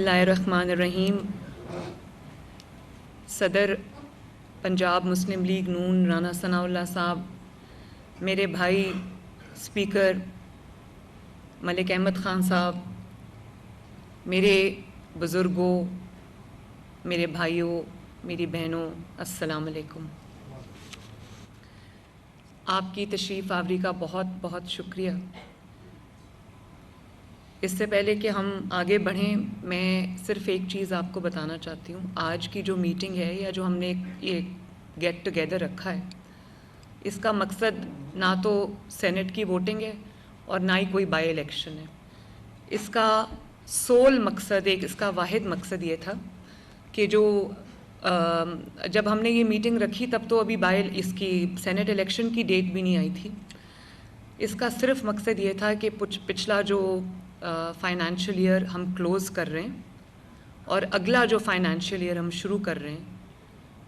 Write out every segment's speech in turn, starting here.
اللہ الرحمن الرحیم. صدر پنجاب مسلم لیگ نون رانا ثناء اللہ صاحب، میرے بھائی اسپیکر ملک احمد خان صاحب، میرے بزرگوں، میرے بھائیوں، میری بہنوں، السلام علیکم. آپ کی تشریف آوری کا بہت بہت شکریہ. اس سے پہلے کہ ہم آگے بڑھیں، میں صرف ایک چیز آپ کو بتانا چاہتی ہوں. آج کی جو میٹنگ ہے یا جو ہم نے یہ گیٹ ٹوگیدر رکھا ہے، اس کا مقصد نہ تو سینٹ کی ووٹنگ ہے اور نہ ہی کوئی بائی الیکشن ہے. اس کا سول مقصد، اس کا واحد مقصد یہ تھا کہ جب ہم نے یہ میٹنگ رکھی تب تو ابھی اس کی سینٹ الیکشن کی ڈیٹ بھی نہیں آئی تھی. اس کا صرف مقصد یہ تھا کہ پچھلا جو فائنینشیل ایئر ہم کلوز کر رہے ہیں اور اگلا جو فائنینشیل ایئر ہم شروع کر رہے ہیں،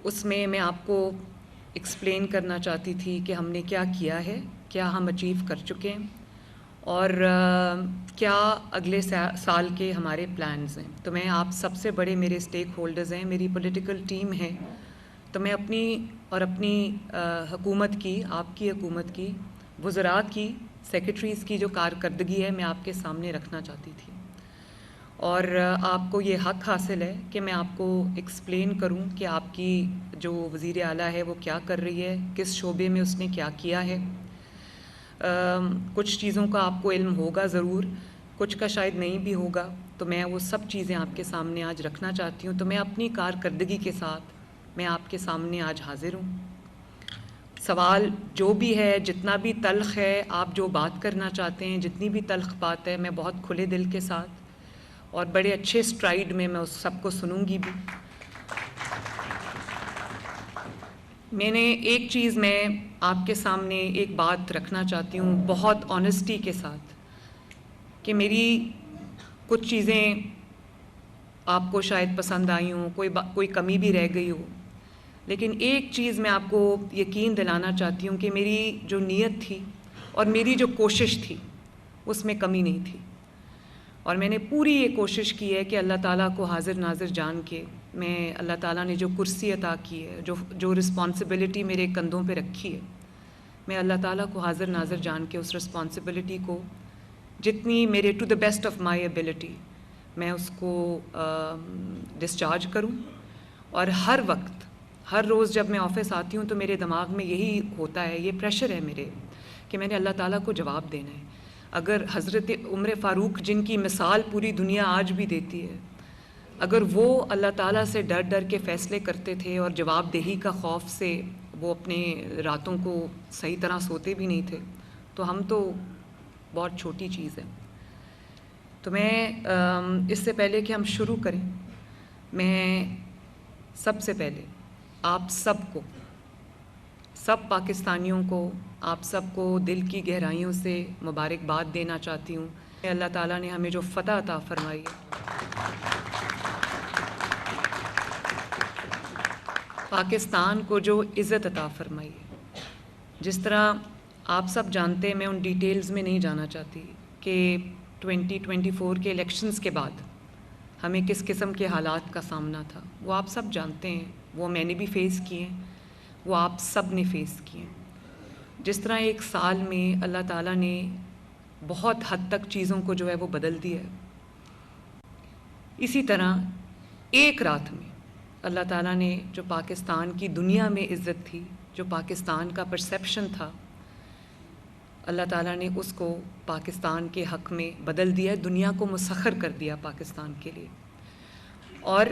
اس میں آپ کو ایکسپلین کرنا چاہتی تھی کہ ہم نے کیا کیا ہے، کیا ہم اچیو کر چکے ہیں اور کیا اگلے سال کے ہمارے پلانز ہیں. تو میں آپ سب سے بڑے میرے اسٹیک ہولڈرز ہیں، میری پولیٹیکل ٹیم ہے، تو میں اپنی حکومت کی، آپ کی حکومت کی، وزراء کی، سیکرٹریز کی جو کارکردگی ہے میں آپ کے سامنے رکھنا چاہتی تھی. اور آپ کو یہ حق حاصل ہے کہ میں آپ کو ایکسپلین کروں کہ آپ کی جو وزیر اعلیٰ ہے وہ کیا کر رہی ہے، کس شعبے میں اس نے کیا کیا ہے. کچھ چیزوں کا آپ کو علم ہوگا ضرور، کچھ کا شاید نہیں بھی ہوگا، تو میں وہ سب چیزیں آپ کے سامنے آج رکھنا چاہتی ہوں. تو میں اپنی کارکردگی کے ساتھ میں آپ کے سامنے آج حاضر ہوں. سوال جو بھی ہے، جتنا بھی تلخ ہے، آپ جو بات کرنا چاہتے ہیں، جتنی بھی تلخ بات ہے، میں بہت کھلے دل کے ساتھ اور بڑے اچھے سٹرائیڈ میں اس سب کو سنوں گی بھی. میں نے ایک چیز میں آپ کے سامنے ایک بات رکھنا چاہتی ہوں بہت آنیسٹی کے ساتھ، کہ میری کچھ چیزیں آپ کو شاید پسند آئی ہوں، کوئی کمی بھی رہ گئی ہو، لیکن ایک چیز میں آپ کو یقین دلانا چاہتی ہوں کہ میری جو نیت تھی اور میری جو کوشش تھی اس میں کمی نہیں تھی. اور میں نے پوری یہ کوشش کی ہے کہ اللہ تعالیٰ کو حاضر ناظر جان کے، میں اللہ تعالیٰ نے جو کرسی عطا کی ہے، جو رسپانسبلٹی میرے کندھوں پہ رکھی ہے، میں اللہ تعالیٰ کو حاضر ناظر جان کے اس رسپانسبلٹی کو جتنی میرے to the best of my ability میں اس کو ڈسچارج کروں. اور ہر وقت، ہر روز جب میں آفس آتی ہوں تو میرے دماغ میں یہی ہوتا ہے، یہ پریشر ہے میرے، کہ میں نے اللہ تعالیٰ کو جواب دینا ہے. اگر حضرت عمر فاروق، جن کی مثال پوری دنیا آج بھی دیتی ہے، اگر وہ اللہ تعالیٰ سے ڈر ڈر کے فیصلے کرتے تھے اور جواب دہی کا خوف سے وہ اپنے راتوں کو صحیح طرح سوتے بھی نہیں تھے، تو ہم تو بہت چھوٹی چیز ہے. تو میں اس سے پہلے کہ ہم شروع کریں، میں سب سے پہلے آپ سب کو، سب پاکستانیوں کو، آپ سب کو دل کی گہرائیوں سے مبارکباد دینا چاہتی ہوں. اللہ تعالیٰ نے ہمیں جو فتح عطا فرمائی ہے، پاکستان کو جو عزت عطا فرمائی ہے، جس طرح آپ سب جانتے ہیں، میں ان ڈیٹیلز میں نہیں جانا چاہتی کہ 2024 کے الیکشنز کے بعد ہمیں کس قسم کے حالات کا سامنا تھا. وہ آپ سب جانتے ہیں، وہ میں نے بھی فیس کیے ہیں، وہ آپ سب نے فیس کیے ہیں. جس طرح ایک سال میں اللہ تعالیٰ نے بہت حد تک چیزوں کو جو ہے وہ بدل دیا ہے، اسی طرح ایک رات میں اللہ تعالیٰ نے جو پاکستان کی دنیا میں عزت تھی، جو پاکستان کا پرسیپشن تھا، اللہ تعالیٰ نے اس کو پاکستان کے حق میں بدل دیا، دنیا کو مسخر کر دیا پاکستان کے لیے. اور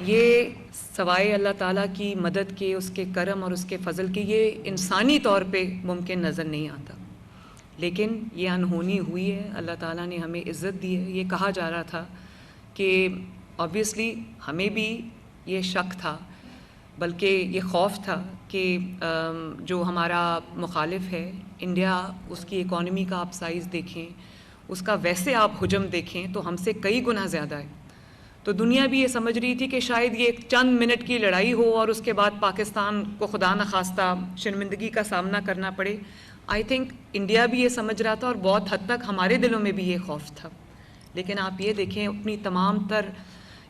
یہ سوائے اللہ تعالیٰ کی مدد کے، اس کے کرم اور اس کے فضل کے، یہ انسانی طور پہ ممکن نظر نہیں آتا، لیکن یہ انہونی ہوئی ہے. اللہ تعالیٰ نے ہمیں عزت دی ہے. یہ کہا جا رہا تھا کہ آبویسلی ہمیں بھی یہ شک تھا، بلکہ یہ خوف تھا کہ جو ہمارا مخالف ہے انڈیا، اس کی اکانومی کا آپ سائز دیکھیں، اس کا ویسے آپ حجم دیکھیں تو ہم سے کئی گنا زیادہ ہے. تو دنیا بھی یہ سمجھ رہی تھی کہ شاید یہ ایک چند منٹ کی لڑائی ہو اور اس کے بعد پاکستان کو خدا نخواستہ شرمندگی کا سامنا کرنا پڑے. آئی تھنک انڈیا بھی یہ سمجھ رہا تھا اور بہت حد تک ہمارے دلوں میں بھی یہ خوف تھا. لیکن آپ یہ دیکھیں اپنی تمام تر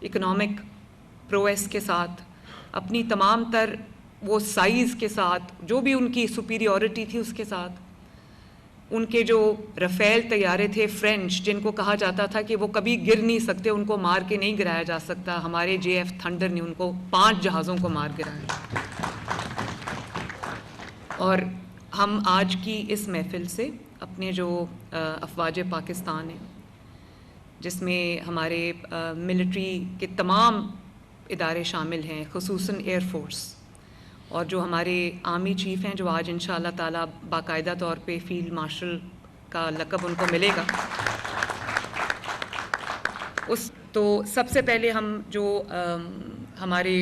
اکنامک پرویس کے ساتھ، اپنی تمام تر وہ سائز کے ساتھ، جو بھی ان کی سپیریورٹی تھی اس کے ساتھ، ان کے جو رفیل طیارے تھے فرینچ، جن کو کہا جاتا تھا کہ وہ کبھی گر نہیں سکتے، ان کو مار کے نہیں گرایا جا سکتا، ہمارے JF تھنڈر نے ان کو 5 جہازوں کو مار گرایا۔ اور ہم آج کی اس محفل سے اپنے جو افواج پاکستان ہیں، جس میں ہمارے ملٹری کے تمام ادارے شامل ہیں، خصوصاً ایئر فورس، اور جو ہمارے آرمی چیف ہیں جو آج انشاءاللہ تعالیٰ باقاعدہ طور پہ فیلڈ مارشل کا لقب ان کو ملے گا، تو سب سے پہلے ہم جو ہمارے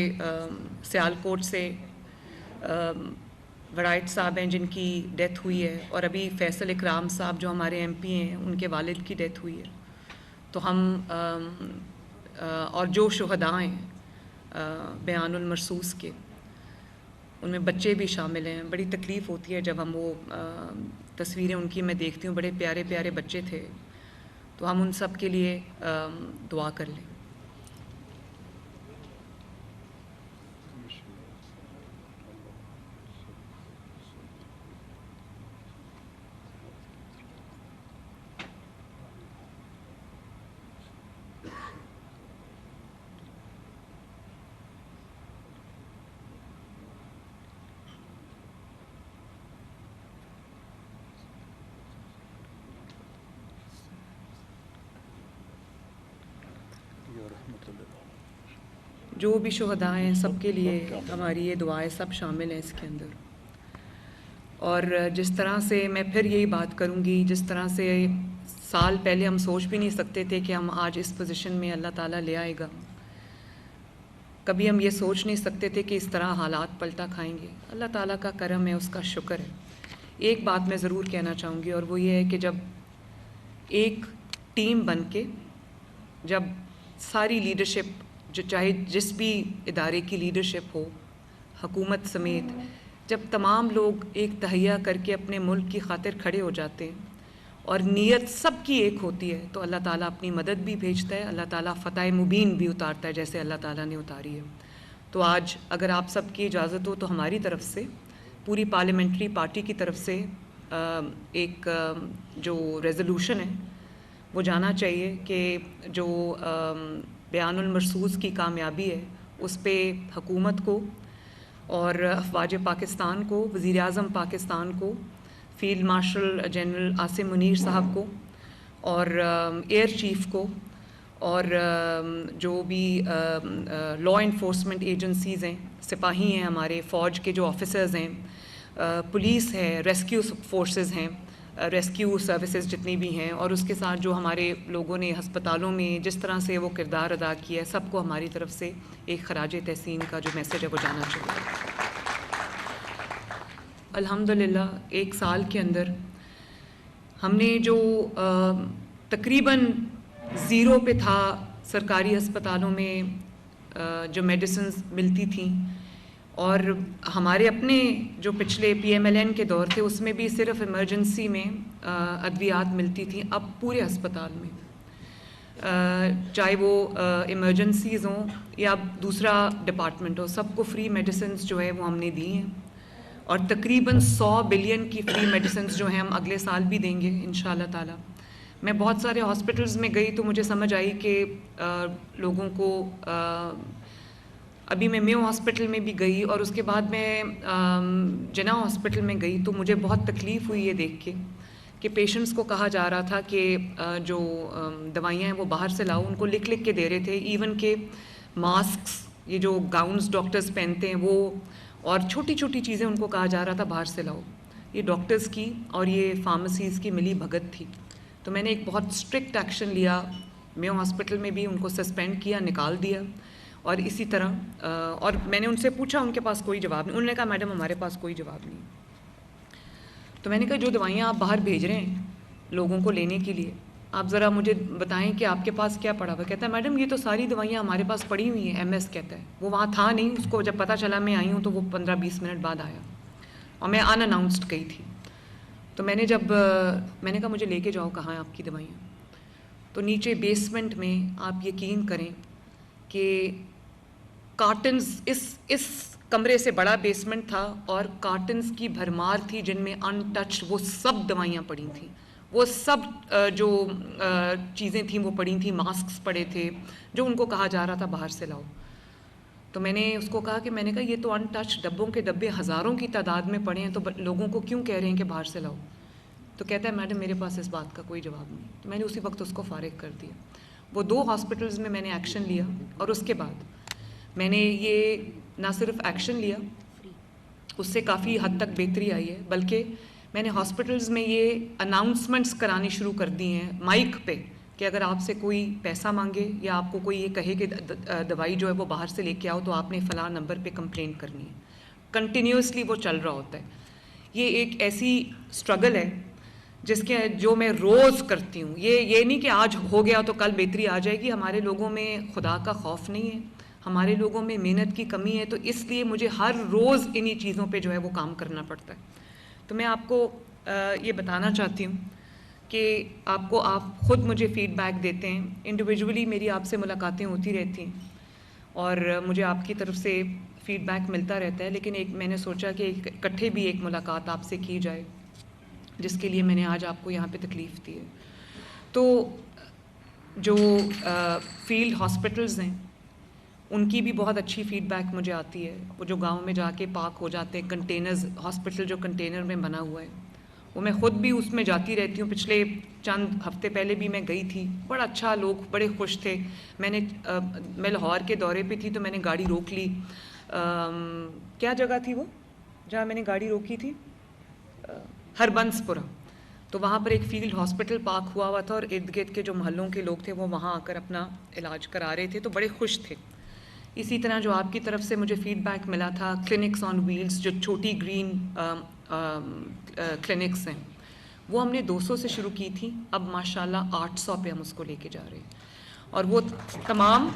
سیالکوٹ سے وڑائٹ صاحب ہیں جن کی ڈیتھ ہوئی ہے، اور ابھی فیصل اکرام صاحب جو ہمارے MP ہیں ان کے والد کی ڈیتھ ہوئی ہے، تو ہم اور جو شہداء ہیں بیان المرصوص کے، ان میں بچے بھی شامل ہیں۔ بڑی تکلیف ہوتی ہے جب ہم وہ تصویریں ان کی میں دیکھتی ہوں، بڑے پیارے پیارے بچے تھے، تو ہم ان سب کے لیے دعا کر لیں۔ جو بھی شہداء ہیں سب کے لیے ہماری یہ دعائیں سب شامل ہیں اس کے اندر۔ اور جس طرح سے میں پھر یہی بات کروں گی، جس طرح سے سال پہلے ہم سوچ بھی نہیں سکتے تھے کہ ہم آج اس پوزیشن میں اللہ تعالیٰ لے آئے گا، کبھی ہم یہ سوچ نہیں سکتے تھے کہ اس طرح حالات پلٹا کھائیں گے۔ اللہ تعالیٰ کا کرم ہے، اس کا شکر ہے۔ ایک بات میں ضرور کہنا چاہوں گی، اور وہ یہ ہے کہ جب ایک ٹیم بن کے، جب ساری لیڈرشپ، جو چاہے جس بھی ادارے کی لیڈرشپ ہو، حکومت سمیت، جب تمام لوگ ایک تہیہ کر کے اپنے ملک کی خاطر کھڑے ہو جاتے ہیں اور نیت سب کی ایک ہوتی ہے، تو اللہ تعالیٰ اپنی مدد بھی بھیجتا ہے، اللہ تعالیٰ فتح مبین بھی اتارتا ہے جیسے اللہ تعالیٰ نے اتاری ہے۔ تو آج اگر آپ سب کی اجازت ہو تو ہماری طرف سے، پوری پارلیمنٹری پارٹی کی طرف سے ایک جو ریزولوشن ہے وہ جانا چاہیے کہ جو بیان المرصوص کی کامیابی ہے اس پہ حکومت کو اور افواج پاکستان کو، وزیر اعظم پاکستان کو، field marshal general Asim Munir صاحب کو، اور ایئر چیف کو، اور جو بھی لا انفورسمنٹ ایجنسیز ہیں، سپاہی ہیں ہمارے، فوج کے جو آفیسرز ہیں، پولیس ہے، ریسکیو فورسز ہیں، ریسکیو سروسز جتنی بھی ہیں، اور اس کے ساتھ جو ہمارے لوگوں نے ہسپتالوں میں جس طرح سے وہ کردار ادا کیا ہے، سب کو ہماری طرف سے ایک خراج تحسین کا جو میسج ہے وہ جانا چاہیے۔ الحمدللہ ایک سال کے اندر ہم نے جو تقریباً زیرو پہ تھا سرکاری ہسپتالوں میں جو میڈیسنز ملتی تھیں، اور ہمارے اپنے جو پچھلے PMLN کے دور تھے اس میں بھی صرف ایمرجنسی میں ادویات ملتی تھیں، اب پورے ہسپتال میں چاہے وہ ایمرجنسیز ہوں یا دوسرا ڈپارٹمنٹ ہو، سب کو فری میڈیسنز جو ہے وہ ہم نے دی ہیں، اور تقریباً 100 بلین کی فری میڈیسنز جو ہیں ہم اگلے سال بھی دیں گے انشاءاللہ تعالی۔ میں بہت سارے ہاسپٹلز میں گئی تو مجھے سمجھ آئی کہ لوگوں کو، ابھی میں میو ہاسپٹل میں بھی گئی اور اس کے بعد میں جناح ہاسپٹل میں گئی، تو مجھے بہت تکلیف ہوئی یہ دیکھ کے کہ پیشنٹس کو کہا جا رہا تھا کہ جو دوائیاں ہیں وہ باہر سے لاؤ، ان کو لکھ لکھ کے دے رہے تھے، ایون کہ ماسکس، یہ جو گاؤنز ڈاکٹرز پہنتے ہیں وہ، اور چھوٹی چھوٹی چیزیں ان کو کہا جا رہا تھا باہر سے لاؤ۔ یہ ڈاکٹرز کی اور یہ فارمیسیز کی ملی بھگت تھی۔ تو میں نے ایک بہت اسٹرکٹ ایکشن لیا، میو ہاسپٹل میں بھی ان کو سسپینڈ کیا، نکال دیا، اور اسی طرح اور میں نے ان سے پوچھا، ان کے پاس کوئی جواب نہیں، انہوں نے کہا میڈم ہمارے پاس کوئی جواب نہیں۔ تو میں نے کہا جو دوائیاں آپ باہر بھیج رہے ہیں لوگوں کو لینے کے لیے، آپ ذرا مجھے بتائیں کہ آپ کے پاس کیا پڑا ہوا۔ کہتا ہے میڈم یہ تو ساری دوائیاں ہمارے پاس پڑی ہوئی ہیں، MS کہتا ہے، وہ وہاں تھا نہیں، اس کو جب پتہ چلا میں آئی ہوں تو وہ 15-20 منٹ بعد آیا، اور میں ان اناؤنسڈ گئی تھی۔ تو میں نے کہا مجھے لے کے جاؤ، کہاں ہیں آپ کی دوائیاں؟ تو نیچے بیسمنٹ میں آپ یقین کریں کہ کارٹنز اس کمرے سے بڑا بیسمنٹ تھا اور کارٹنز کی بھرمار تھی جن میں ان ٹچ وہ سب دوائیاں پڑی تھیں، وہ سب جو چیزیں تھیں وہ پڑی تھیں، ماسکس پڑے تھے جو ان کو کہا جا رہا تھا باہر سے لاؤ. تو میں نے اس کو کہا کہ میں نے کہا یہ تو ان ٹچ ڈبوں کے ڈبے ہزاروں کی تعداد میں پڑے ہیں، تو لوگوں کو کیوں کہہ رہے ہیں کہ باہر سے لاؤ؟ تو کہتا ہے میڈم میرے پاس اس بات کا کوئی جواب نہیں. تو میں نے اسی وقت اس کو فارغ کر دیا. وہ 2 ہاسپٹلز میں نے ایکشن لیا اور اس کے بعد میں نے یہ نہ صرف ایکشن لیا، اس سے کافی حد تک بہتری آئی ہے، بلکہ میں نے ہاسپٹلز میں یہ اناؤنسمنٹس کرانی شروع کر دی ہیں مائک پہ کہ اگر آپ سے کوئی پیسہ مانگے یا آپ کو کوئی یہ کہے کہ دوائی جو ہے وہ باہر سے لے کے آؤ تو آپ نے فلاں نمبر پہ کمپلین کرنی ہے. کنٹینیوسلی وہ چل رہا ہوتا ہے. یہ ایک ایسی اسٹرگل ہے جو میں روز کرتی ہوں. یہ نہیں کہ آج ہو گیا تو کل بہتری آ جائے گی. ہمارے لوگوں میں خدا کا خوف نہیں ہے، ہمارے لوگوں میں محنت کی کمی ہے، تو اس لیے مجھے ہر روز انہی چیزوں پہ جو ہے وہ کام کرنا پڑتا ہے. تو میں آپ کو یہ بتانا چاہتی ہوں کہ آپ خود مجھے فیڈ بیک دیتے ہیں. انڈیویجولی میری آپ سے ملاقاتیں ہوتی رہتی ہیں اور مجھے آپ کی طرف سے فیڈ بیک ملتا رہتا ہے، لیکن میں نے سوچا کہ اکٹھے بھی ایک ملاقات آپ سے کی جائے، جس کے لیے میں نے آج آپ کو یہاں پہ تکلیف دی ہے. تو جو فیلڈ ہاسپٹلز ہیں ان کی بھی بہت اچھی فیڈ بیک مجھے آتی ہے. وہ جو گاؤں میں جا کے پاک ہو جاتے ہیں کنٹینرز، ہاسپٹل جو کنٹینر میں بنا ہوا ہے، وہ میں خود بھی اس میں جاتی رہتی ہوں. پچھلے چند ہفتے پہلے بھی میں گئی تھی. بڑا اچھا، لوگ بڑے خوش تھے. میں لاہور کے دورے پہ تھی تو میں نے گاڑی روک لی. کیا جگہ تھی وہ جہاں میں نے گاڑی روکی تھی؟ ہربنس پورہ. تو وہاں پر ایک فیلڈ ہاسپٹل پاک ہوا تھا اور ارد گرد کے جو محلوں کے لوگ تھے وہ وہاں آ کر اپنا علاج کرا رہے تھے، تو بڑے خوش تھے. اسی طرح جو آپ کی طرف سے مجھے فیڈ بیک ملا تھا کلینکس آن ویلز، جو چھوٹی گرین کلینکس ہیں، وہ ہم نے 200 سے شروع کی تھی. اب ماشاءاللہ 800 پہ ہم اس کو لے کے جا رہے ہیں. اور وہ تمام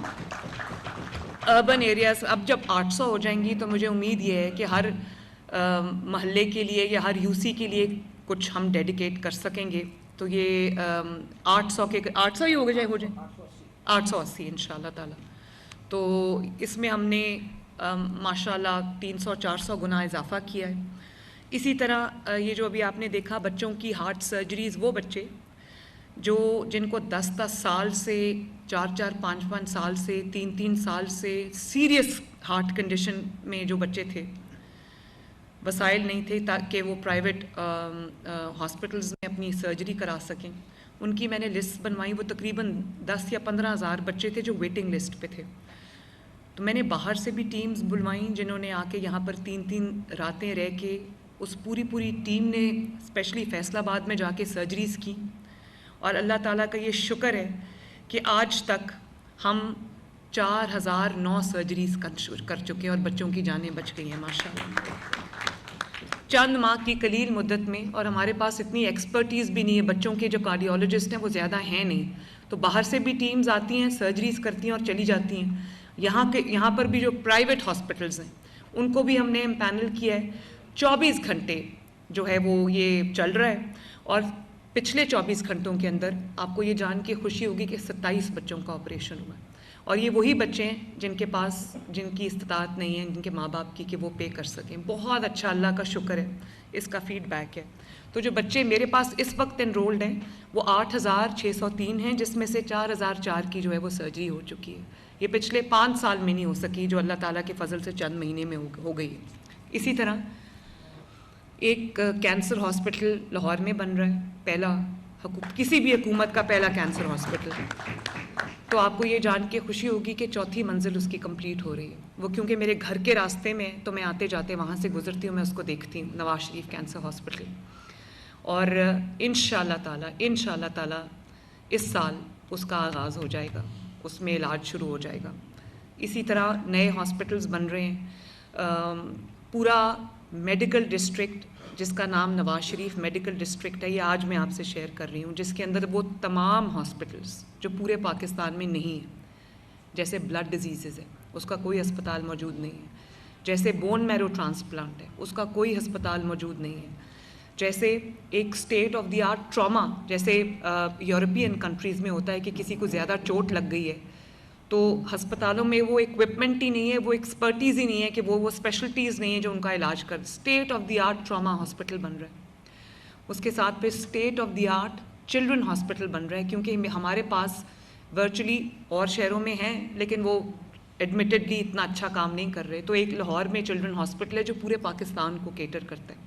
اربن ایریاز، اب جب 800 ہو جائیں گی تو مجھے امید یہ ہے کہ ہر محلے کے لیے یا ہر یوسی کے لیے کچھ ہم ڈیڈیکیٹ کر سکیں گے. تو یہ 800 ہی ہو جائے 880 ان شاء اللہ تعالیٰ. تو اس میں ہم نے ماشاءاللہ 300-400 گنا اضافہ کیا ہے. اسی طرح یہ جو ابھی آپ نے دیکھا بچوں کی ہارٹ سرجریز، وہ بچے جن کو 10-10 سال سے، 4-4 5-5 سال سے، 3-3 سال سے سیریس ہارٹ کنڈیشن میں جو بچے تھے، وسائل نہیں تھے تاکہ وہ پرائیویٹ ہاسپٹلز میں اپنی سرجری کرا سکیں، ان کی میں نے لسٹ بنوائی. وہ تقریباً 10 یا 15 ہزار بچے تھے جو ویٹنگ لسٹ پہ تھے. تو میں نے باہر سے بھی ٹیمز بلوائیں جنہوں نے آ کے یہاں پر 3-3 راتیں رہ کے، اس پوری ٹیم نے اسپیشلی فیصل آباد میں جا کے سرجریز کی. اور اللہ تعالیٰ کا یہ شکر ہے کہ آج تک ہم 4009 سرجریز کر چکے ہیں اور بچوں کی جانیں بچ گئی ہیں ماشاءاللہ چند ماہ کی قلیل مدت میں. اور ہمارے پاس اتنی ایکسپرٹیز بھی نہیں ہے، بچوں کے جو کارڈیولوجسٹ ہیں وہ زیادہ ہیں نہیں، تو باہر سے بھی ٹیمز آتی ہیں، سرجریز کرتی ہیں اور چلی جاتی ہیں. یہاں پر بھی جو پرائیویٹ ہاسپٹلز ہیں ان کو بھی ہم نے امپینل کیا ہے. 24 گھنٹے جو ہے وہ یہ چل رہا ہے. اور پچھلے 24 گھنٹوں کے اندر آپ کو یہ جان کے خوشی ہوگی کہ 27 بچوں کا آپریشن ہوا ہے. اور یہ وہی بچے ہیں جن کی استطاعت نہیں ہے، جن کے ماں باپ کی کہ وہ پے کر سکیں. بہت اچھا، اللہ کا شکر ہے، اس کا فیڈ بیک ہے. تو جو بچے میرے پاس اس وقت انرولڈ ہیں وہ 8603 ہیں، جس میں سے 4004 کی جو ہے وہ سرجری ہو چکی ہے. یہ پچھلے 5 سال میں نہیں ہو سکی، جو اللہ تعالیٰ کے فضل سے چند مہینے میں ہو گئی ہے. اسی طرح ایک کینسر ہاسپٹل لاہور میں بن رہا ہے، پہلا کسی بھی حکومت کا پہلا کینسر ہاسپٹل. تو آپ کو یہ جان کے خوشی ہوگی کہ 4تھی منزل اس کی کمپلیٹ ہو رہی ہے. وہ کیونکہ میرے گھر کے راستے میں، تو میں آتے جاتے وہاں سے گزرتی ہوں، میں اس کو دیکھتی ہوں، نواز شریف کینسر ہاسپٹل. اور انشاءاللہ تعالیٰ اس سال اس کا آغاز ہو جائے گا، اس میں علاج شروع ہو جائے گا. اسی طرح نئے ہاسپٹلز بن رہے ہیں. پورا میڈیکل ڈسٹرکٹ جس کا نام نواز شریف میڈیکل ڈسٹرکٹ ہے، یہ آج میں آپ سے شیئر کر رہی ہوں، جس کے اندر وہ تمام ہاسپٹلز جو پورے پاکستان میں نہیں ہیں. جیسے بلڈ ڈیزیزز ہے، اس کا کوئی ہسپتال موجود نہیں ہے. جیسے بون میرو ٹرانسپلانٹ ہے، اس کا کوئی ہسپتال موجود نہیں ہے. جیسے ایک state of the art trauma جیسے یورپین کنٹریز میں ہوتا ہے کہ کسی کو زیادہ چوٹ لگ گئی ہے تو ہسپتالوں میں وہ اکوپمنٹ ہی نہیں ہے, وہ ایکسپرٹیز ہی نہیں ہے کہ وہ اسپیشلٹیز نہیں ہے جو ان کا علاج کر. State of the art trauma hospital بن رہا ہے. اس کے ساتھ پھر state of the art children hospital بن رہا ہے, کیونکہ ہمارے پاس ورچولی اور شہروں میں ہیں لیکن وہ ایڈمیٹڈلی اتنا اچھا کام نہیں کر رہے. تو ایک لاہور میں چلڈرن ہاسپٹل ہے جو پورے پاکستان کو کیٹر کرتا ہے.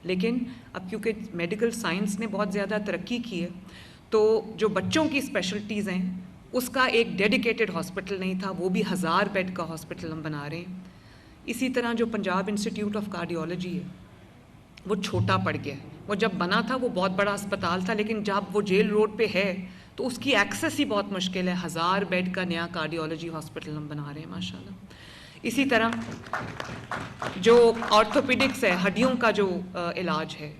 لیکن اب کیونکہ میڈیکل سائنس نے بہت زیادہ ترقی کی ہے تو جو بچوں کی اسپیشلٹیز ہیں اس کا ایک ڈیڈیکیٹڈ ہاسپٹل نہیں تھا, وہ بھی 1000 بیڈ کا ہاسپٹل ہم بنا رہے ہیں. اسی طرح جو پنجاب انسٹیٹیوٹ آف کارڈیولوجی ہے وہ چھوٹا پڑ گیا ہے. وہ جب بنا تھا وہ بہت بڑا اسپتال تھا, لیکن جب وہ جیل روڈ پہ ہے تو اس کی ایکسیس ہی بہت مشکل ہے. 1000 بیڈ کا نیا کارڈیولوجی ہاسپٹل ہم بنا رہے ہیں ماشاءاللہ. اسی طرح جو آرتھوپیڈکس ہے, ہڈیوں کا جو علاج ہے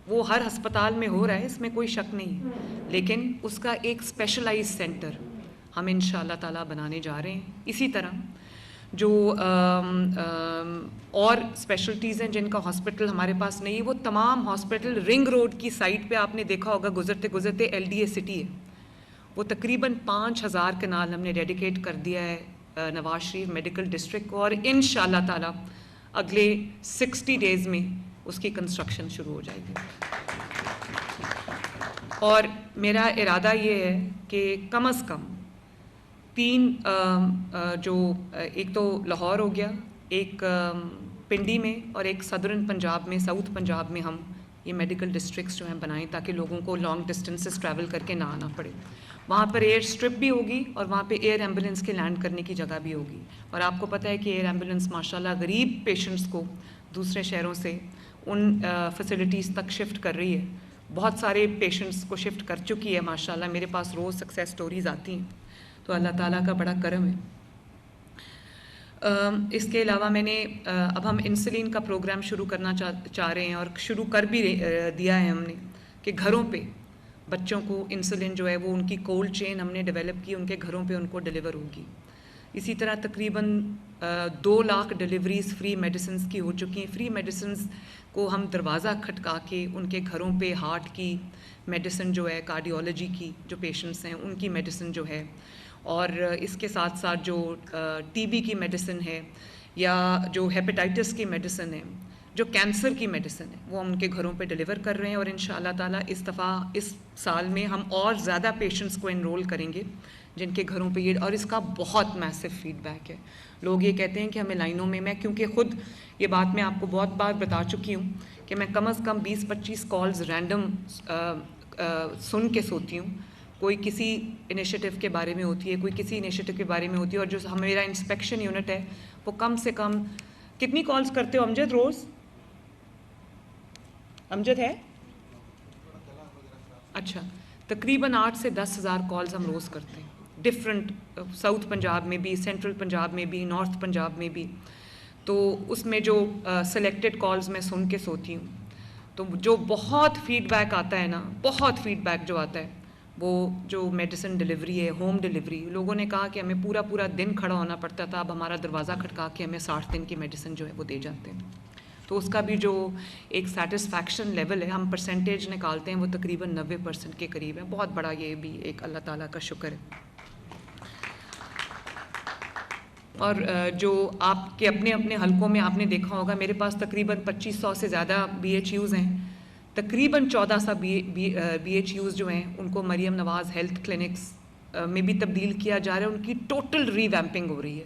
وہ ہر ہسپتال میں ہو رہا ہے, اس میں کوئی شک نہیں ہے, لیکن اس کا ایک اسپیشلائز سینٹر ہم انشاءاللہ تعالیٰ بنانے جا رہے ہیں. اسی طرح جو اور اسپیشلٹیز ہیں جن کا ہاسپٹل ہمارے پاس نہیں ہے, وہ تمام ہاسپٹل رنگ روڈ کی سائٹ پہ آپ نے دیکھا ہوگا گزرتے گزرتے LDA سٹی ہے, وہ تقریباً 5000 کنال ہم نے ڈیڈیکیٹ کر دیا ہے نواز شریف میڈیکل ڈسٹرکٹ کو, اور انشاءاللہ تعالیٰ اگلے 60 ڈیز میں اس کی کنسٹرکشن شروع ہو جائے گی. اور میرا ارادہ یہ ہے کہ کم از کم 3 جو ایک تو لاہور ہو گیا, ایک پنڈی میں اور ایک صدرن پنجاب میں, ساؤتھ پنجاب میں ہم یہ میڈیکل ڈسٹرکٹس جو ہیں بنائیں تاکہ لوگوں کو لانگ ڈسٹینسز ٹریول کر کے نہ آنا پڑے. وہاں پر ایئر اسٹرپ بھی ہوگی اور وہاں پہ ایئر ایمبولینس کے لینڈ کرنے کی جگہ بھی ہوگی. اور آپ کو پتہ ہے کہ ایئر ایمبولینس ماشاءاللہ غریب پیشنٹس کو دوسرے شہروں سے ان فیسلٹیز تک شفٹ کر رہی ہے. بہت سارے پیشنٹس کو شفٹ کر چکی ہے ماشاءاللہ, میرے پاس روز سکسیس سٹوریز آتی ہیں, تو اللہ تعالیٰ کا بڑا کرم ہے. اس کے علاوہ میں نے اب ہم انسولین کا پروگرام شروع کرنا چاہ رہے ہیں, اور شروع کر بھی دیا ہے ہم نے, کہ گھروں پہ بچوں کو انسولین جو ہے وہ ان کی کولڈ چین ہم نے ڈیولپ کی, ان کے گھروں پہ ان کو ڈیلیور ہوگی. اسی طرح تقریباً 2 لاکھ ڈیلیوریز فری میڈیسنز کی ہو چکی ہیں. فری میڈیسنز کو ہم دروازہ کھٹکا کے ان کے گھروں پہ ہارٹ کی میڈیسن جو ہے, کارڈیولوجی کی جو پیشنٹس ہیں ان کی میڈیسن جو ہے, اور اس کے ساتھ ساتھ جو TB کی میڈیسن ہے یا جو ہیپیٹائٹس کی میڈیسن ہے, جو کینسر کی میڈیسن ہے, وہ ہم ان کے گھروں پہ ڈیلیور کر رہے ہیں. اور انشاءاللہ تعالیٰ اس دفعہ اس سال میں ہم اور زیادہ پیشنٹس کو انرول کریں گے جن کے گھروں پہ یہ, اور اس کا بہت میسو فیڈ بیک ہے. لوگ یہ کہتے ہیں کہ ہمیں لائنوں میں کیونکہ خود یہ بات میں آپ کو بہت بار بتا چکی ہوں کہ میں کم از کم 20-25 کالز رینڈم سن کے سوتی ہوں. کوئی کسی انیشیٹو کے بارے میں ہوتی ہے, کوئی کسی انیشیٹو کے بارے میں ہوتی ہے, اور جو میرا انسپیکشن یونٹ ہے وہ کم سے کم کتنی کالز کرتے ہو امجد روز؟ امجد ہے اچھا, تقریباً 8 سے 10 ہزار کالز ہم روز کرتے ہیں, ڈفرینٹ ساؤتھ پنجاب میں بھی, سینٹرل پنجاب میں بھی, نارتھ پنجاب میں بھی. تو اس میں جو سلیکٹڈ کالز میں سن کے سوتی ہوں, تو جو بہت فیڈ بیک آتا ہے نا, بہت فیڈ بیک جو آتا ہے, وہ جو میڈیسن ڈیلیوری ہے, ہوم ڈیلیوری. لوگوں نے کہا کہ ہمیں پورا دن کھڑا ہونا پڑتا تھا, اب ہمارا دروازہ کھٹکا کے ہمیں 60 دن کی میڈیسن جو ہے وہ دے جاتے ہیں. تو اس کا بھی جو ایک سیٹسفیکشن لیول ہے, ہم پرسنٹیج نکالتے ہیں, وہ تقریباً 90% کے قریب ہے. بہت بڑا یہ بھی ایک اللہ تعالیٰ کا شکر ہے. اور جو آپ کے اپنے اپنے حلقوں میں آپ نے دیکھا ہوگا, میرے پاس تقریباً 2500 سے زیادہ BHUs ہیں. تقریباً 1400 BHUs جو ہیں ان کو مریم نواز ہیلتھ کلینکس میں بھی تبدیل کیا جا رہا ہے. ان کی ٹوٹل ری ویمپنگ ہو رہی ہے,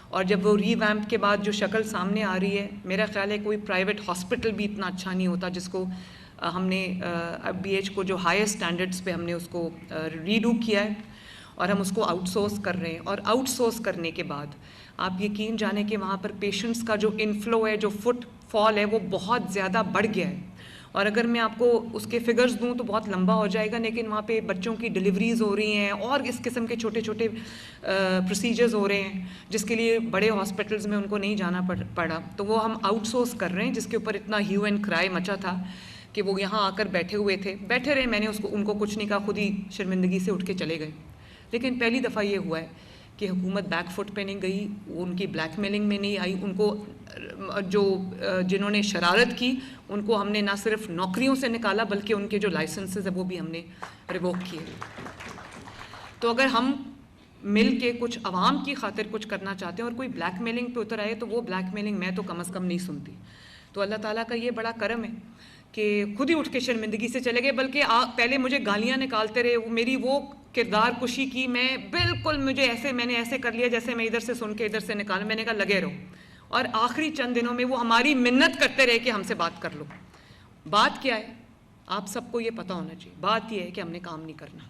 اور جب وہ ری ویمپ کے بعد جو شکل سامنے آ رہی ہے, میرا خیال ہے کوئی پرائیویٹ ہاسپٹل بھی اتنا اچھا نہیں ہوتا جس کو ہم نے BH کو جو ہائیسٹ اسٹینڈرڈس پہ ہم نے اس کو ریڈو کیا ہے, اور ہم اس کو آؤٹ سورس کر رہے ہیں. اور آؤٹ سورس کرنے کے بعد آپ یقین جانیں کہ وہاں پر پیشنٹس کا جو انفلو ہے, جو فٹ فال ہے, وہ بہت زیادہ بڑھ گیا ہے. اور اگر میں آپ کو اس کے فگرز دوں تو بہت لمبا ہو جائے گا, لیکن وہاں پہ بچوں کی ڈیلیوریز ہو رہی ہیں اور اس قسم کے چھوٹے چھوٹے پروسیجرز ہو رہے ہیں جس کے لیے بڑے ہاسپٹلز میں ان کو نہیں جانا پڑا. تو وہ ہم آؤٹ سورس کر رہے ہیں, جس کے اوپر اتنا ہیو اینڈ کرائی مچا تھا کہ وہ یہاں آ کر بیٹھے رہے. میں نے ان کو کچھ نہیں کہا, خود ہی شرمندگی سے اٹھ کے چلے گئے. لیکن پہلی دفعہ یہ ہوا ہے کہ حکومت بیک فٹ پہ نہیں گئی, ان کی بلیک میلنگ میں نہیں آئی. ان کو جو جنہوں نے شرارت کی ان کو ہم نے نہ صرف نوکریوں سے نکالا بلکہ ان کے جو لائسنسز ہیں وہ بھی ہم نے ریووک کیے. تو اگر ہم مل کے کچھ عوام کی خاطر کچھ کرنا چاہتے ہیں اور کوئی بلیک میلنگ پہ اتر آئے تو وہ بلیک میلنگ میں تو کم از کم نہیں سنتی. تو اللہ تعالیٰ کا یہ بڑا کرم ہے کہ خود ہی اٹھ کے شرمندگی سے چلے گئے, بلکہ پہلے مجھے گالیاں نکالتے رہے, میری وہ کردار کشی کی, میں بالکل میں نے ایسے کر لیا جیسے میں ادھر سے سن کے ادھر سے نکالا. میں نے کہا لگے رہو, اور آخری چند دنوں میں وہ ہماری منت کرتے رہے کہ ہم سے بات کر لو. بات کیا ہے آپ سب کو یہ پتہ ہونا چاہیے. بات یہ ہے کہ ہم نے کام نہیں کرنا.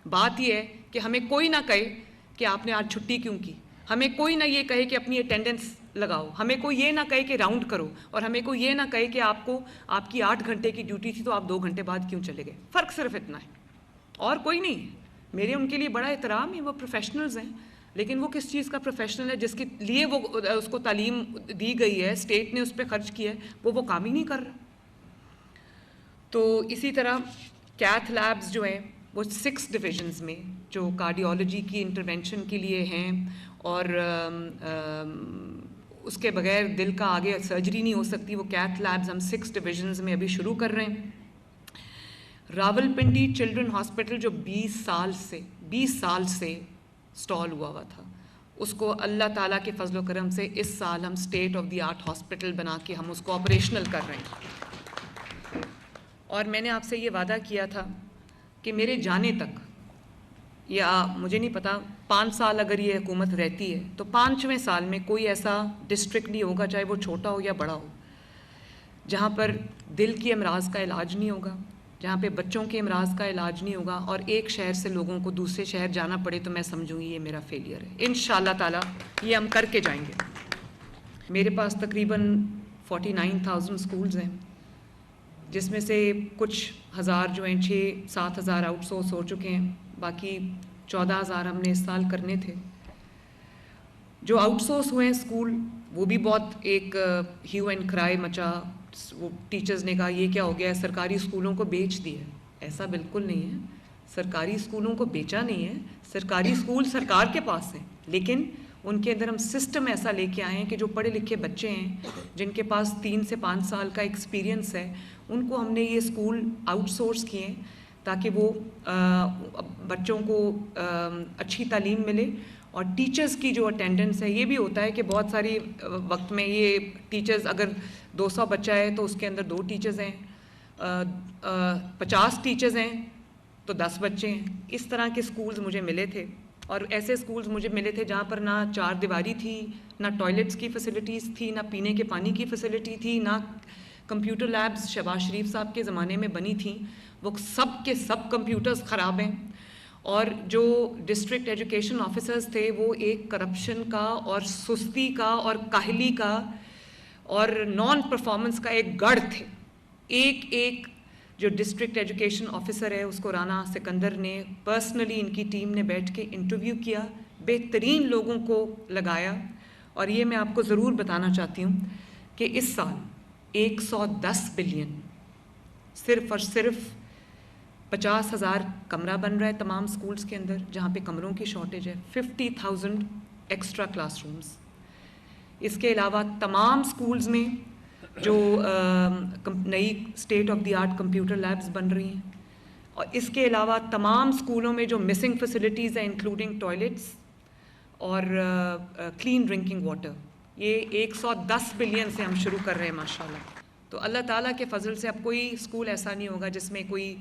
بات یہ ہے کہ ہمیں کوئی نہ کہے کہ آپ نے آج چھٹی کیوں کی, ہمیں کوئی نہ یہ کہے کہ اپنی اٹینڈنس لگاؤ, ہمیں کوئی یہ نہ کہے کہ راؤنڈ کرو, اور ہمیں کوئی یہ نہ کہے کہ آپ کی 8 گھنٹے کی ڈیوٹی تھی تو آپ 2 گھنٹے بعد کیوں چلے گئے. فرق صرف اتنا ہے اور کوئی نہیں ہے. میرے ان کے لیے بڑا احترام ہے, وہ پروفیشنلز ہیں, لیکن وہ کس چیز کا پروفیشنل ہے جس کے لیے وہ اس کو تعلیم دی گئی ہے, اسٹیٹ نے اس پہ خرچ کیا ہے, وہ کام ہی نہیں کر رہا. تو اسی طرح کیتھ لیبز جو ہیں وہ 6 ڈویژنز میں جو کارڈیالوجی کی انٹرونشن کے لیے ہیں, اور اس کے بغیر دل کا آگے سرجری نہیں ہو سکتی, وہ کیتھ لیبز ہم 6 ڈویژنز میں ابھی شروع کر رہے ہیں. راولپنڈی چلڈرن ہاسپٹل جو 20 سال سے سٹال ہوا تھا, اس کو اللہ تعالیٰ کے فضل و کرم سے اس سال ہم state of the art hospital بنا کے ہم اس کو آپریشنل کر رہے ہیں. اور میں نے آپ سے یہ وعدہ کیا تھا کہ میرے جانے تک, یا مجھے نہیں پتا 5 سال اگر یہ حکومت رہتی ہے تو 5ویں سال میں کوئی ایسا ڈسٹرکٹ نہیں ہوگا, چاہے وہ چھوٹا ہو یا بڑا ہو, جہاں پر دل کی امراض کا علاج نہیں ہوگا, جہاں پہ بچوں کے امراض کا علاج نہیں ہوگا, اور ایک شہر سے لوگوں کو دوسرے شہر جانا پڑے تو میں سمجھوں گی یہ میرا فیلئر ہے. انشاءاللہ تعالیٰ یہ ہم کر کے جائیں گے. میرے پاس تقریباً 49,000 سکولز ہیں, جس میں سے کچھ ہزار جو ہیں 6-7 ہزار آؤٹ سورس ہو چکے ہیں, باقی 14,000 ہم نے اس سال کرنے تھے. جو آؤٹ سورس ہوئے ہیں اسکول وہ بھی بہت ایک ہیو اینڈ کرائے مچا. وہ ٹیچرز نے کہا یہ کیا ہو گیا ہے, سرکاری اسکولوں کو بیچ دیا. ایسا بالکل نہیں ہے, سرکاری اسکولوں کو بیچا نہیں ہے. سرکاری اسکول سرکار کے پاس ہیں, لیکن ان کے اندر ہم سسٹم ایسا لے کے آئے ہیں کہ جو پڑھے لکھے بچے ہیں جن کے پاس 3 سے 5 سال کا ایکسپیرینس ہے, ان کو ہم نے یہ اسکول آؤٹ سورس کیے ہیں تاکہ وہ بچوں کو اچھی تعلیم ملے. اور ٹیچرز کی جو اٹینڈنس ہے, یہ بھی ہوتا ہے کہ بہت ساری وقت میں یہ ٹیچرز اگر 200 بچہ ہے تو اس کے اندر 2 ٹیچرز ہیں, 50 ٹیچرز ہیں تو 10 بچے ہیں. اس طرح کے سکولز مجھے ملے تھے, اور ایسے سکولز مجھے ملے تھے جہاں پر نہ 4 دیواری تھی, نہ ٹوائلٹس کی فیسلٹیز تھی, نہ پینے کے پانی کی فیسلٹی تھی, نہ کمپیوٹر لیبز شہباز شریف صاحب کے زمانے میں بنی تھیں. وہ سب کے سب کمپیوٹرز خراب ہیں, اور جو ڈسٹرکٹ ایجوکیشن آفیسرز تھے وہ ایک کرپشن کا اور سستی کا اور کاہلی کا اور نان پرفارمنس کا ایک گڑھ تھے. ایک جو ڈسٹرکٹ ایجوکیشن آفیسر ہے اس کو رانا سکندر نے پرسنلی ان کی ٹیم نے بیٹھ کے انٹرویو کیا, بہترین لوگوں کو لگایا. اور یہ میں آپ کو ضرور بتانا چاہتی ہوں کہ اس سال 110 بلین صرف اور صرف 50,000 کمرہ بن رہا ہے تمام سکولز کے اندر جہاں پہ کمروں کی شارٹیج ہے, 50,000 ایکسٹرا کلاس رومز. اس کے علاوہ تمام سکولز میں جو نئی state of the art computer labs بن رہی ہیں, اور اس کے علاوہ تمام سکولوں میں جو مسنگ فیسلٹیز ہیں انکلوڈنگ ٹوائلٹس اور کلین ڈرنکنگ واٹر, یہ 110 بلین سے ہم شروع کر رہے ہیں ماشاءاللہ. تو اللہ تعالیٰ کے فضل سے اب کوئی اسکول ایسا نہیں ہوگا جس میں کوئی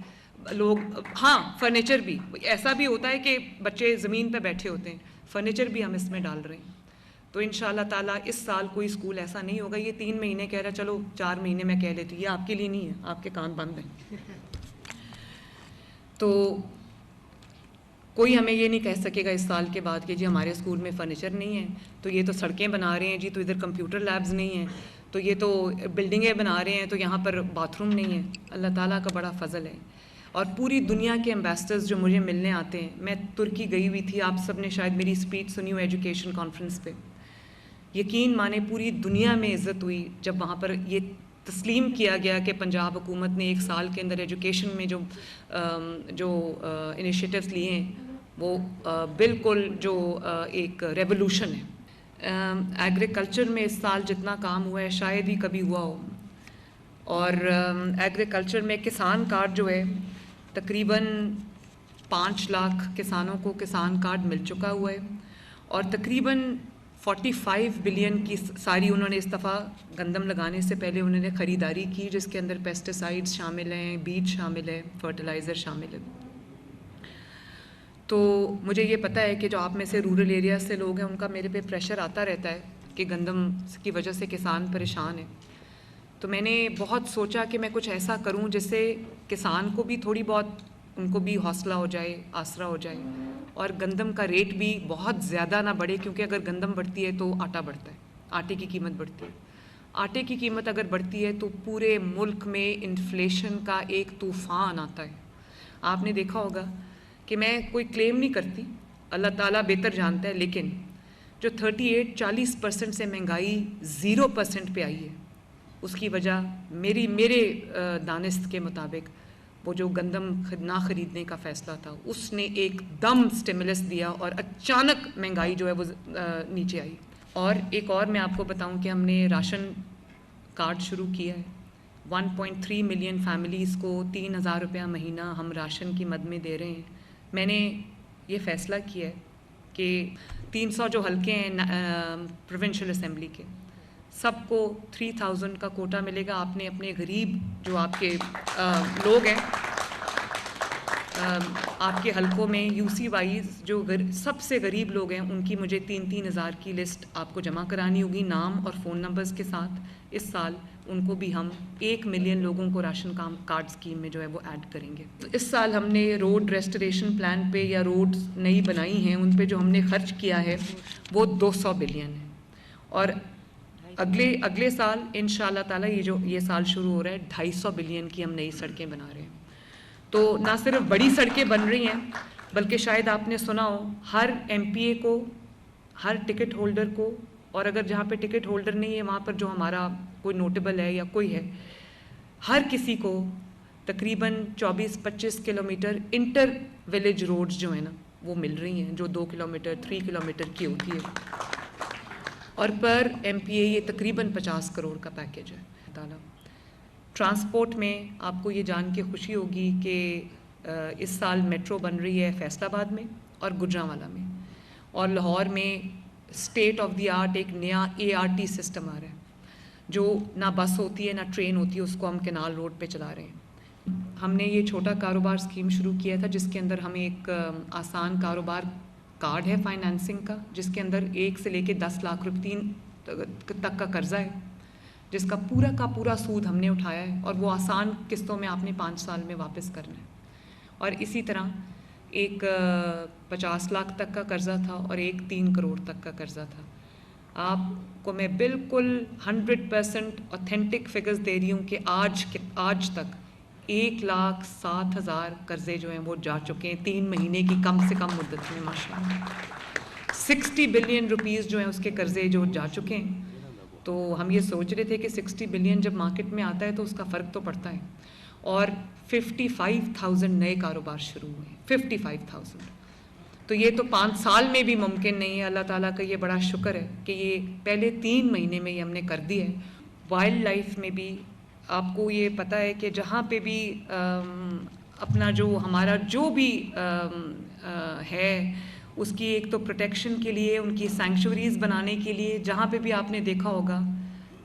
لوگ, ہاں فرنیچر بھی ایسا بھی ہوتا ہے کہ بچے زمین پہ بیٹھے ہوتے ہیں, فرنیچر بھی ہم اس میں ڈال رہے ہیں. تو انشاءاللہ تعالیٰ اس سال کوئی اسکول ایسا نہیں ہوگا. یہ 3 مہینے کہہ رہا, چلو 4 مہینے میں کہہ لیتی, یہ آپ کے لیے نہیں ہے, آپ کے کان بند ہیں. تو کوئی ہمیں یہ نہیں کہہ سکے گا اس سال کے بعد کہ جی ہمارے اسکول میں فرنیچر نہیں ہے, تو یہ تو سڑکیں بنا رہے ہیں جی, تو ادھر کمپیوٹر لیبز نہیں ہیں, تو یہ تو بلڈنگیں بنا رہے ہیں تو یہاں پر باتھ روم نہیں ہے. اللہ تعالیٰ کا بڑا فضل ہے. اور پوری دنیا کے امبیسڈرز جو مجھے ملنے آتے ہیں, میں ترکی گئی ہوئی تھی, آپ سب نے شاید میری اسپیچ سنی ہو ایجوکیشن کانفرنس پہ. یقین مانے پوری دنیا میں عزت ہوئی جب وہاں پر یہ تسلیم کیا گیا کہ پنجاب حکومت نے 1 سال کے اندر ایجوکیشن میں جو انیشیٹوز لیے ہیں وہ بالکل جو ایک ریولوشن ہے. ایگریکلچر میں اس سال جتنا کام ہوا ہے شاید ہی کبھی ہوا ہو. اور ایگریکلچر میں کسان کارڈ جو ہے تقریباً 5 لاکھ کسانوں کو کسان کارڈ مل چکا ہوا ہے. اور تقریباً 45 بلین کی ساری انہوں نے اس دفعہ گندم لگانے سے پہلے انہوں نے خریداری کی، جس کے اندر پیسٹیسائڈز شامل ہیں، بیج شامل ہے، فرٹیلائزر شامل ہے. تو مجھے یہ پتہ ہے کہ جو آپ میں سے رورل ایریاز سے لوگ ہیں ان کا میرے پہ پریشر آتا رہتا ہے کہ گندم کی وجہ سے کسان پریشان ہیں. تو میں نے بہت سوچا کہ میں کچھ ایسا کروں جس سے کسان کو بھی تھوڑی بہت ان کو بھی حوصلہ ہو جائے، آسرا ہو جائے، اور گندم کا ریٹ بھی بہت زیادہ نہ بڑھے، کیونکہ اگر گندم بڑھتی ہے تو آٹا بڑھتا ہے، آٹے کی قیمت بڑھتی ہے. آٹے کی قیمت اگر بڑھتی ہے تو پورے ملک میں انفلیشن کا ایک طوفان آتا ہے. آپ نے دیکھا ہوگا کہ میں کوئی کلیم نہیں کرتی، اللہ تعالیٰ بہتر جانتا ہے، لیکن جو 38-40% سے مہنگائی 0% پہ آئی ہے اس کی وجہ میرے دانست کے مطابق وہ جو گندم نہ خریدنے کا فیصلہ تھا اس نے ایک دم سٹیمولس دیا اور اچانک مہنگائی جو ہے وہ نیچے آئی. اور ایک اور میں آپ کو بتاؤں کہ ہم نے راشن کارڈ شروع کیا ہے. 1.3 ملین فیملیز کو 3,000 روپیہ مہینہ ہم راشن کی مد میں دے رہے ہیں. میں نے یہ فیصلہ کیا ہے کہ 300 جو حلقے ہیں پروونشل اسمبلی کے، سب کو 3000 کا کوٹا ملے گا. آپ نے اپنے غریب جو آپ کے لوگ ہیں آپ کے حلقوں میں یو سی وائز جو سب سے غریب لوگ ہیں ان کی مجھے 3,000 کی لسٹ آپ کو جمع کرانی ہوگی نام اور فون نمبرز کے ساتھ. اس سال ان کو بھی ہم 1 ملین لوگوں کو راشن کارڈ اسکیم میں جو ہے وہ ایڈ کریں گے. اس سال ہم نے روڈ ریسٹوریشن پلان پہ یا روڈ نئی بنائی ہیں ان پہ جو ہم نے خرچ کیا ہے وہ 200 بلین ہے. اور اگلے سال انشاءاللہ تعالیٰ یہ سال شروع ہو رہا ہے 250 بلین کی ہم نئی سڑکیں بنا رہے ہیں. تو نہ صرف بڑی سڑکیں بن رہی ہیں بلکہ شاید آپ نے سنا ہو ہر ایم پی اے کو، ہر ٹکٹ ہولڈر کو، اور اگر جہاں پہ ٹکٹ ہولڈر نہیں ہے وہاں پر جو ہمارا کوئی نوٹیبل ہے یا کوئی ہے، ہر کسی کو تقریباً 24-25 کلومیٹر انٹر ولیج روڈز جو ہیں نا وہ مل رہی ہیں، جو 2 کلومیٹر 3 کلومیٹر کی ہوتی ہے. اور پر ایم پی اے یہ تقریباً 50 کروڑ کا پیکیج ہے. تعالیٰ ٹرانسپورٹ میں آپ کو یہ جان کے خوشی ہوگی کہ اس سال میٹرو بن رہی ہے فیصل آباد میں اور گجرانوالہ میں، اور لاہور میں اسٹیٹ آف دی آرٹ ایک نیا ART سسٹم آ رہا ہے جو نہ بس ہوتی ہے نہ ٹرین ہوتی ہے، اس کو ہم کینال روڈ پہ چلا رہے ہیں. ہم نے یہ چھوٹا کاروبار اسکیم شروع کیا تھا جس کے اندر ہم ایک آسان کاروبار کارڈ ہے فائنانسنگ کا، جس کے اندر 1 سے لے کے 10 لاکھ روپے تک کا قرضہ ہے، جس کا پورا سود ہم نے اٹھایا ہے، اور وہ آسان قسطوں میں آپ نے 5 سال میں واپس کرنا ہے. اور اسی طرح ایک 50 لاکھ تک کا قرضہ تھا اور ایک 3 کروڑ تک کا قرضہ تھا. آپ کو میں بالکل 100% اوتھینٹک فگرز دے رہی ہوں کہ آج تک 1,07,000 قرضے جو ہیں وہ جا چکے ہیں 3 مہینے کی کم سے کم مدت میں. ماشاءاللہ 60 بلین روپیز جو ہیں اس کے قرضے جو جا چکے ہیں. تو ہم یہ سوچ رہے تھے کہ 60 بلین جب مارکیٹ میں آتا ہے تو اس کا فرق تو پڑتا ہے. اور 55,000 نئے کاروبار شروع ہوئے. 55,000. تو یہ تو 5 سال میں بھی ممکن نہیں ہے. اللہ تعالیٰ کا یہ بڑا شکر ہے کہ یہ پہلے 3 مہینے میں یہ ہم نے کر دی ہے. وائلڈ لائف میں بھی آپ کو یہ پتہ ہے کہ جہاں پہ بھی اپنا جو ہمارا جو بھی ہے اس کی ایک تو پروٹیکشن کے لیے، ان کی سینکچوریز بنانے کے لیے، جہاں پہ بھی آپ نے دیکھا ہوگا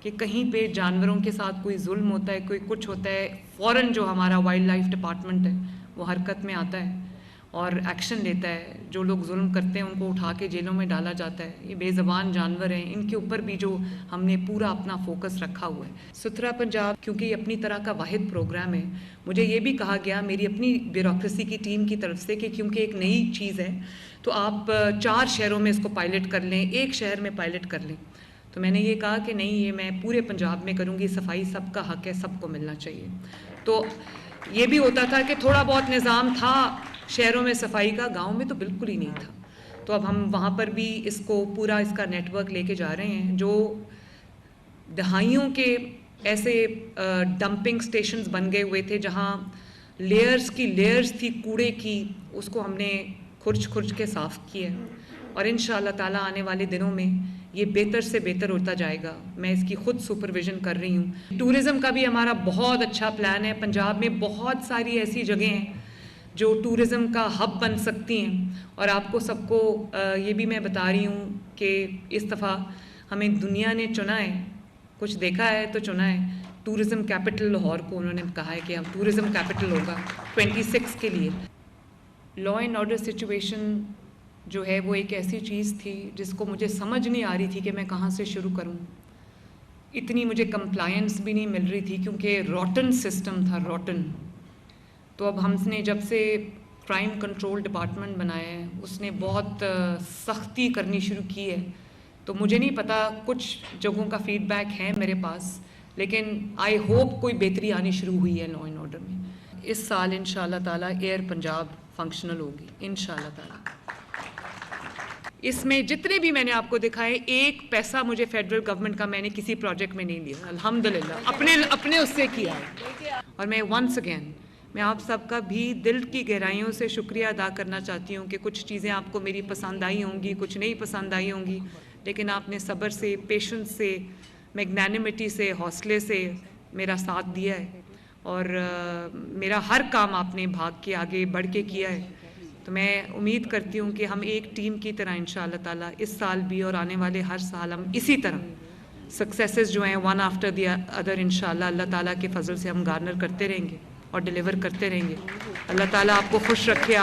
کہ کہیں پہ جانوروں کے ساتھ کوئی ظلم ہوتا ہے، کوئی کچھ ہوتا ہے، فوراً جو ہمارا وائلڈ لائف ڈپارٹمنٹ ہے وہ حرکت میں آتا ہے اور ایکشن لیتا ہے. جو لوگ ظلم کرتے ہیں ان کو اٹھا کے جیلوں میں ڈالا جاتا ہے. یہ بے زبان جانور ہیں، ان کے اوپر بھی جو ہم نے پورا اپنا فوکس رکھا ہوا ہے. ستھرا پنجاب کیونکہ یہ اپنی طرح کا واحد پروگرام ہے، مجھے یہ بھی کہا گیا میری اپنی بیوروکریسی کی ٹیم کی طرف سے کہ کیونکہ ایک نئی چیز ہے تو آپ 4 شہروں میں اس کو پائلٹ کر لیں، 1 شہر میں پائلٹ کر لیں. تو میں نے یہ کہا کہ نہیں، یہ میں پورے پنجاب میں کروں گی. صفائی سب کا حق ہے، سب کو ملنا چاہیے. تو یہ بھی ہوتا تھا کہ تھوڑا بہت نظام تھا شہروں میں صفائی کا، گاؤں میں تو بالکل ہی نہیں تھا. تو اب ہم وہاں پر بھی اس کو پورا اس کا نیٹ ورک لے کے جا رہے ہیں. جو دہائیوں کے ایسے ڈمپنگ سٹیشنز بن گئے ہوئے تھے جہاں لیئرز کی لیئرز تھی کوڑے کی، اس کو ہم نے کھرچ کھرچ کے صاف کی ہے، اور انشاءاللہ تعالیٰ آنے والے دنوں میں یہ بہتر سے بہتر ہوتا جائے گا. میں اس کی خود سپرویژن کر رہی ہوں. ٹورزم کا بھی ہمارا بہت اچھا پلان ہے. پنجاب میں بہت ساری ایسی جگہیں ہیں جو ٹورزم کا ہب بن سکتی ہیں، اور آپ کو سب کو یہ بھی میں بتا رہی ہوں کہ اس دفعہ ہمیں دنیا نے چنا ہے، کچھ دیکھا ہے تو چنا ہے. ٹورزم کیپٹل لاہور کو انہوں نے کہا ہے کہ اب ٹورزم کیپٹل ہوگا 26 کے لیے. لا اینڈ آرڈر سچویشن جو ہے وہ ایک ایسی چیز تھی جس کو مجھے سمجھ نہیں آ رہی تھی کہ میں کہاں سے شروع کروں. اتنی مجھے کمپلائنس بھی نہیں مل رہی تھی کیونکہ روٹن سسٹم تھا، روٹن. تو اب ہم نے جب سے کرائم کنٹرول ڈپارٹمنٹ بنایا ہے اس نے بہت سختی کرنی شروع کی ہے. تو مجھے نہیں پتا، کچھ جگہوں کا فیڈ بیک ہے میرے پاس، لیکن آئی ہوپ کوئی بہتری آنی شروع ہوئی ہے لا اینڈ آرڈر میں. اس سال انشاءاللہ تعالیٰ ایئر پنجاب فنکشنل ہوگی انشاءاللہ تعالیٰ. اس میں جتنے بھی میں نے آپ کو دکھائے، ایک پیسہ مجھے فیڈرل گورنمنٹ کا میں نے کسی پروجیکٹ میں نہیں لیا، الحمدللہ اپنے اس سے کیا ہے. اور میں ونس اگین میں آپ سب کا بھی دل کی گہرائیوں سے شکریہ ادا کرنا چاہتی ہوں کہ کچھ چیزیں آپ کو میری پسند آئی ہوں گی، کچھ نہیں پسند آئی ہوں گی، لیکن آپ نے صبر سے، پیشنس سے، میگنینمٹی سے، حوصلے سے میرا ساتھ دیا ہے، اور میرا ہر کام آپ نے بھاگ کے آگے بڑھ کے کیا ہے. تو میں امید کرتی ہوں کہ ہم ایک ٹیم کی طرح انشاءاللہ تعالیٰ اس سال بھی اور آنے والے ہر سال ہم اسی طرح سکسیسز جو ہیں ون آفٹر دی ادر انشاءاللہ اللہ تعالیٰ کے فضل سے ہم گارنر کرتے رہیں گے اور ڈیلیور کرتے رہیں گے. اللہ تعالیٰ آپ کو خوش رکھے.